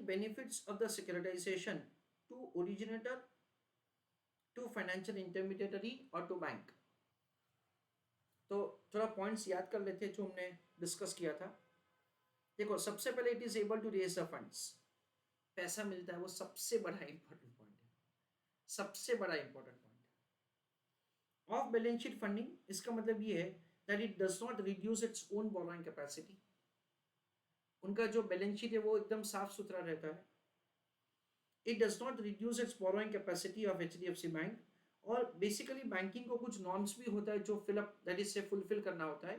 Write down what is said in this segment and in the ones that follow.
benefits of the securitization to originator, to financial intermediary और to bank. तो थोड़ा points याद कर लेते हैं जो हमने डिस्कस किया था. देखो, सबसे पहले it is able to raise the funds. पैसा मिलता है, वो सबसे बड़ा इंपॉर्टेंट पॉइंट है, सबसे बड़ा इंपॉर्टेंट पॉइंट है. ऑफ बैलेंस शीट फंडिंग, इसका मतलब ये है that it does not reduce its own borrowing capacity. उनका जो बैलेंस शीट है वो एकदम साफ सुथरा रहता है. It does not reduce it's borrowing capacity of HDFC bank. और बेसिकली बैंकिंग को कुछ नॉर्म्स भी होता है जो फिलअप दैट इज से फुलफिल करना होता है,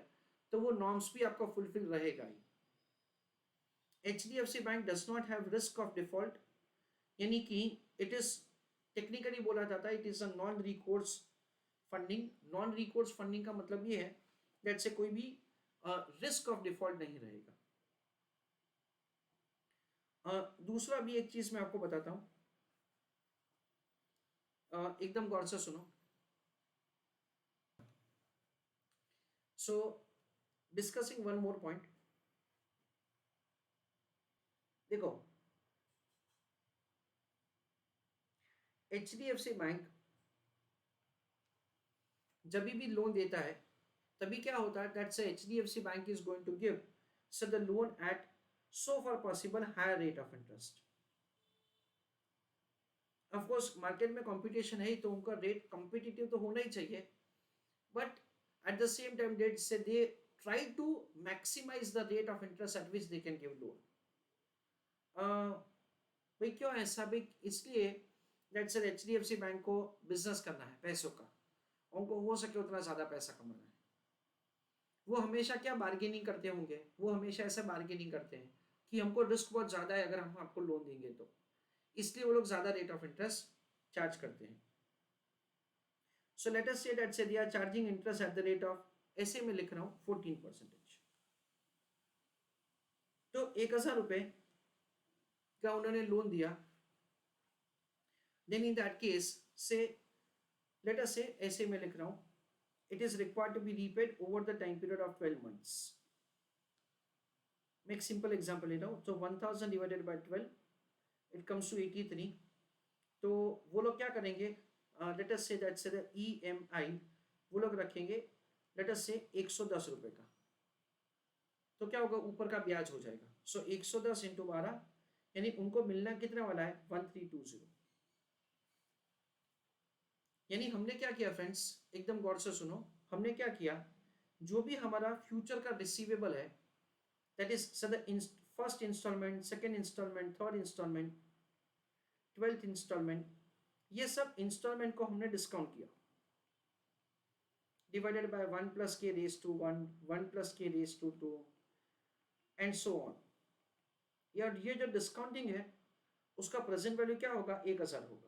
तो वो नॉर्म्स भी आपका फुलफिल रहेगा ही. HDFC bank does not have risk of default, यानी कि इट इज टेक्निकली बोला जाता है it is a non recourse funding. Non recourse funding का मतलब ये है दैट से कोई भी रिस्क ऑफ डिफॉल्ट नहीं रहेगा. दूसरा भी एक चीज मैं आपको बताता हूं, एकदम गौर से सुनो. सो डिस्कसिंग वन मोर पॉइंट. देखो, HDFC बैंक जब भी लोन देता है तभी क्या होता है that say HDFC bank is going to give so the loan at so far possible higher rate of interest. Of course market में कंपटीशन है तो उनका रेट कॉम्पिटिटिव तो होना ही चाहिए, but at the same time that say they try to maximise the rate of interest at which they can give loan. भाई क्यों ऐसा? भाई इसलिए दैट सर HDFC बैंक को बिजनेस करना है पैसों का, उनको हो सके उतना ज्यादा पैसा कमाना है. वो हमेशा क्या बार्गेनिंग करते होंगे, वो हमेशा ऐसा बार्गेनिंग करते हैं कि हमको रिस्क बहुत ज़्यादा है अगर हम आपको लोन देंगे तो, इसलिए वो लोग ज़्यादा रेट ऑफ इंटरेस्ट चार्ज करते हैं. So let us say that say they are charging interest at the rate of, ऐसे में लिख रहा हूँ 14%. तो 1,000 रुपये का उन्होंने लोन दिया, देन इन दैट केस से लेट अस से ऐसे में लिख रहा हूँ it is required to be repaid over the time period of 12 months. Make simple example ले रहा हूँ. तो 1000 divided by 12 it comes to 83. तो वो लोग क्या करेंगे, let us say that the EMI वो लोग रखेंगे let us say 110 रुपये का. तो क्या होगा, ऊपर का ब्याज हो जाएगा. सो 110 इंटू 12 यानी उनको मिलना कितना वाला है 1320. यानी हमने क्या किया फ्रेंड्स, एकदम गौर से सुनो. हमने क्या किया, जो भी हमारा फ्यूचर का रिसीवेबल है that is first instalment, second instalment, third instalment, 12th instalment, ये सब इंस्टॉलमेंट को हमने डिस्काउंट किया divided by 1 + k⁻1, 1 + k⁻2 and so on. यार ये जो डिस्काउंटिंग है उसका प्रेजेंट वैल्यू क्या होगा, 1000 होगा.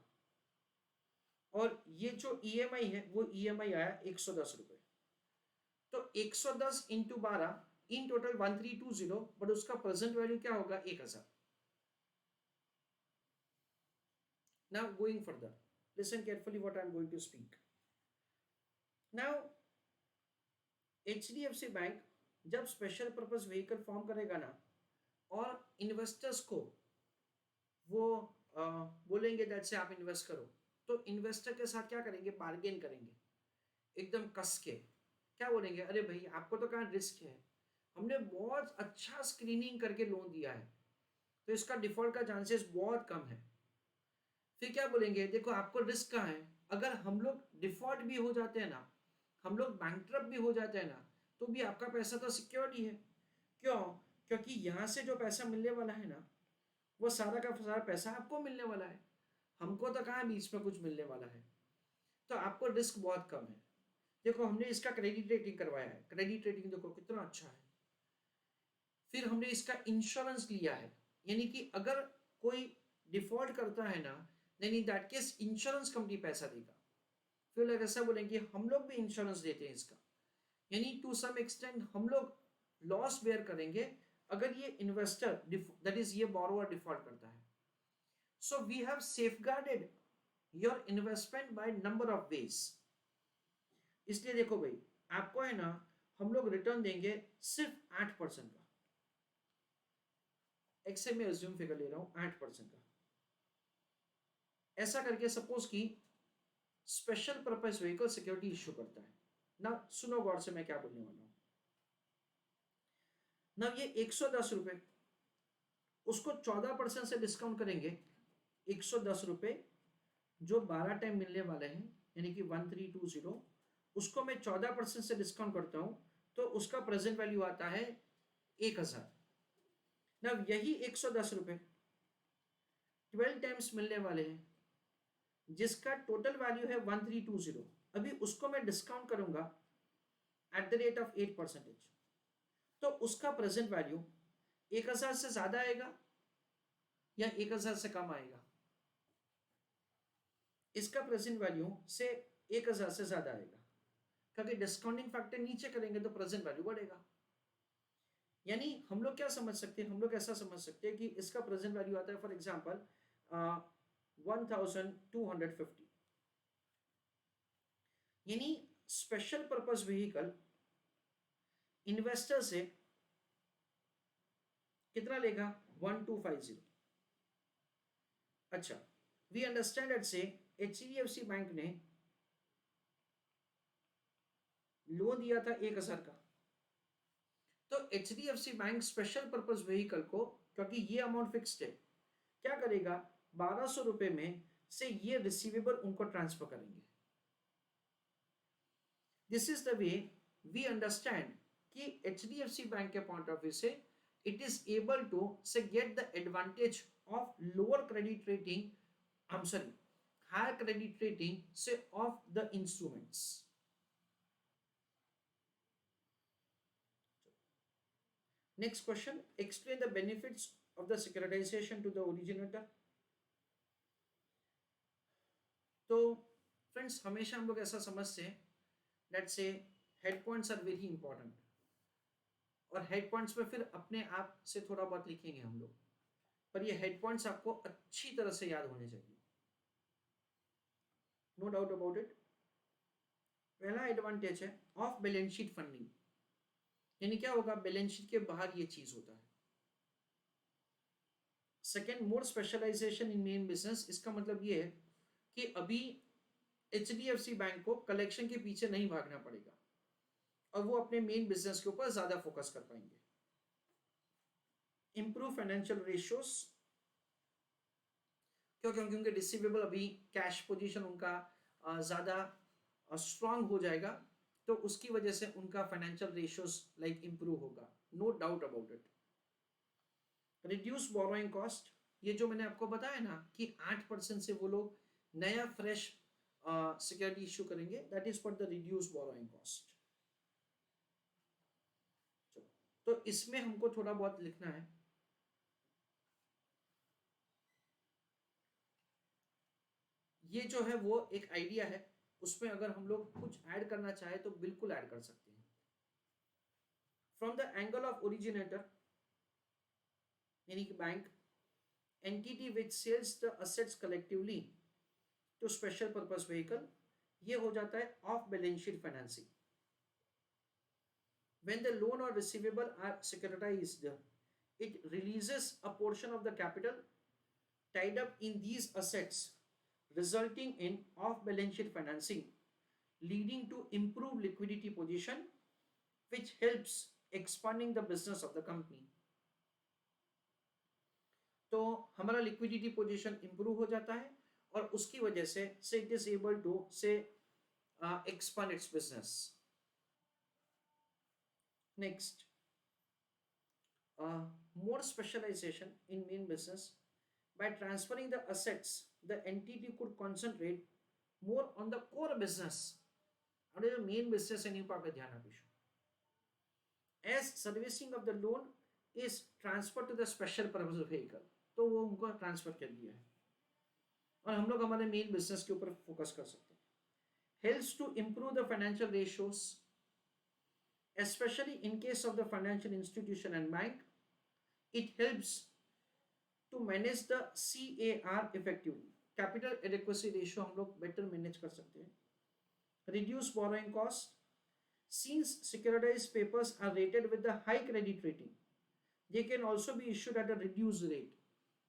और ये जो EMI है वो EMI आया 110 रुपये. तो 110 इंटू 12 इन टोटल 1320, बट उसका प्रेजेंट वैल्यू क्या होगा 1000. Now going further, listen carefully what I am going to speak. Now HDFC bank जब स्पेशल पर्पस व्हीकल फॉर्म करेगा ना, और इन्वेस्टर्स को वो बोलेंगे दैट से आप इन्वेस्ट करो, तो इन्वेस्टर के साथ क्या करेंगे, बार्गेन करेंगे एकदम कस के. क्या बोलेंगे, अरे भाई आपको तो कहाँ रिस्क है, हमने बहुत अच्छा स्क्रीनिंग करके लोन दिया है तो इसका डिफॉल्ट का चांसेस बहुत कम है. फिर क्या बोलेंगे, देखो आपको रिस्क कहाँ है, अगर हम लोग डिफॉल्ट भी हो जाते हैं ना, हम लोग बैंकक्रप्ट भी हो जाते हैं ना, तो भी आपका पैसा तो सिक्योरिटी है. क्यों? क्योंकि यहाँ से जो पैसा मिलने वाला है ना, वो सारा का सारा पैसा आपको मिलने वाला है, हमको तो कहाँ बीच में कुछ मिलने वाला है. तो आपको रिस्क बहुत कम है. देखो हमने इसका क्रेडिट रेटिंग करवाया है, क्रेडिट रेटिंग देखो कितना अच्छा है. फिर हमने इसका इंश्योरेंस लिया है, यानी कि अगर कोई डिफॉल्ट करता है ना, then in that case insurance company पैसा देगा. फिर लोग ऐसा बोलेंगे हम लोग भी इंश्योरेंस देते हैं इसका, यानी टू सम एक्सटेंट हम लोग लॉस बेयर करेंगे अगर ये इन्वेस्टर दैट इज ये बोरोवर डिफॉल्ट करता है. So we have safeguarded your investment by number of ways. इसलिए देखो भाई, आपको है ना हम लोग रिटर्न देंगे सिर्फ 8% का. एक्सए में एज्यूम फिगर ले रहा हूं 8% का। ऐसा करके सपोज की special purpose vehicle security issue करता है ना। सुनो गौर से मैं क्या बोलने वाला हूं ना। ये 110 रुपए, उसको 14% से डिस्काउंट करेंगे। 110 रुपए जो 12 टाइम मिलने वाले हैं, यानी कि 1320, उसको मैं 14% से डिस्काउंट करता हूं, तो उसका प्रेजेंट वैल्यू आता है 1000। ना यही 110 रुपए 12 टाइम्स मिलने वाले हैं, जिसका टोटल वैल्यू है 1320। अभी उसको मैं डिस्काउंट करूंगा एट द रेट ऑफ 8%, तो उसका प्रेजेंट वैल्यू 1000 से ज्यादा आएगा या 1000 से कम आएगा? इसका प्रेजेंट वैल्यू से 1000 से ज्यादा आएगा, क्योंकि डिस्काउंटिंग फैक्टर नीचे करेंगे तो प्रेजेंट वैल्यू बढ़ेगा। यानी हम लोग क्या समझ सकते हैं, हम लोग ऐसा समझ सकते हैं कि इसका प्रेजेंट वैल्यू आता है फॉर एग्जांपल 1250। यानी स्पेशल पर्पस व्हीकल इन्वेस्टर से कितना लेगा? 1250। अच्छा, we understand that say HDFC bank ने लोन दिया था 1000 का, तो HDFC bank special purpose vehicle को, क्योंकि ये अमाउंट फिक्स्ड है, क्या करेगा? 1200 रुपए में से ये रिसीवेबल उनको ट्रांसफर करेंगे। This is the way we understand कि HDFC बैंक के पॉइंट ऑफ व्यू से it is able to say get the advantage of lower credit rating, I'm sorry, higher credit rating say of the instruments. Next question, explain the benefits of the securitization to the originator. तो friends, हमेशा हम लोग ऐसा समझते हैं let's say head points are very important, और head points पे फिर अपने आप से थोड़ा बहुत लिखेंगे हम लोग, पर ये हेड पॉइंट्स आपको अच्छी तरह से याद होने चाहिए, नो डाउट अबाउट इट। पहला एडवांटेज है ऑफ बैलेंस शीट फंडिंग, यानी क्या होगा? बैलेंस शीट के बाहर ये चीज होता है। सेकेंड, मोर स्पेशलाइजेशन इन मेन बिजनेस, इसका मतलब ये है कि अभी HDFC बैंक को कलेक्शन के पीछे नहीं भागना पड़ेगा और वो अपने मेन बिजनेस के ऊपर ज्यादा फोकस कर पाएंगे। इंप्रूव फाइनेंशियल रेशियोज, क्यों? क्योंकि उनके रिसीवेबल अभी कैश पोजीशन उनका ज्यादा स्ट्रांग हो जाएगा, तो उसकी वजह से उनका फाइनेंशियल रेशियोज लाइक इंप्रूव होगा, no doubt about it. Reduce borrowing cost, ये जो मैंने आपको बताया ना कि 8% से वो लोग नया फ्रेश सिक्योरिटी इश्यू करेंगे, that is for the reduce borrowing cost. तो इसमें हमको थोड़ा बहुत लिखना है। ये जो है वो एक आइडिया है, उसमें अगर हम लोग कुछ ऐड करना चाहे तो बिल्कुल ऐड कर सकते हैं। From the angle of originator, यानी कि bank, entity which sells the assets collectively to special purpose vehicle, ये हो जाता है off balance sheet financing. When the loan or receivable are securitized, it releases a portion of the capital tied up in these assets, resulting in off-balance sheet financing, leading to improved liquidity position, which helps expanding the business of the company. तो हमारा liquidity position improve हो जाता है और उसकी वजह से it is able to expand its business. Next, more specialization in main business. By transferring the assets, the entity could concentrate more on the core business. આપણે જો મેઇન બિઝનેસ એની ઉપર આપણે ધ્યાન આપીશું. As servicing of the loan is transferred to the special purpose vehicle, तो वो उनको transfer कर दिया है और हम लोग हमारे मेन बिजनेस के ऊपर फोकस कर सकते हैं. Helps to improve the financial ratios, especially in case of the financial institution and bank. It helps to manage the CAR effectively. Capital adequacy ratio हम लोग better manage कर सकते हैं. Reduce borrowing cost. Since securitized papers are rated with the high credit rating, they can also be issued at a reduce rate.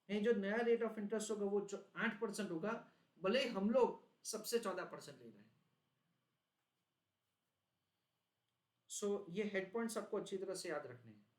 जो नया rate of interest होगा वो 8% होगा, भले ही हम लोग सबसे 14% ले रहे हैं। सो ये हेड पॉइंट्स आपको अच्छी तरह से याद रखने हैं।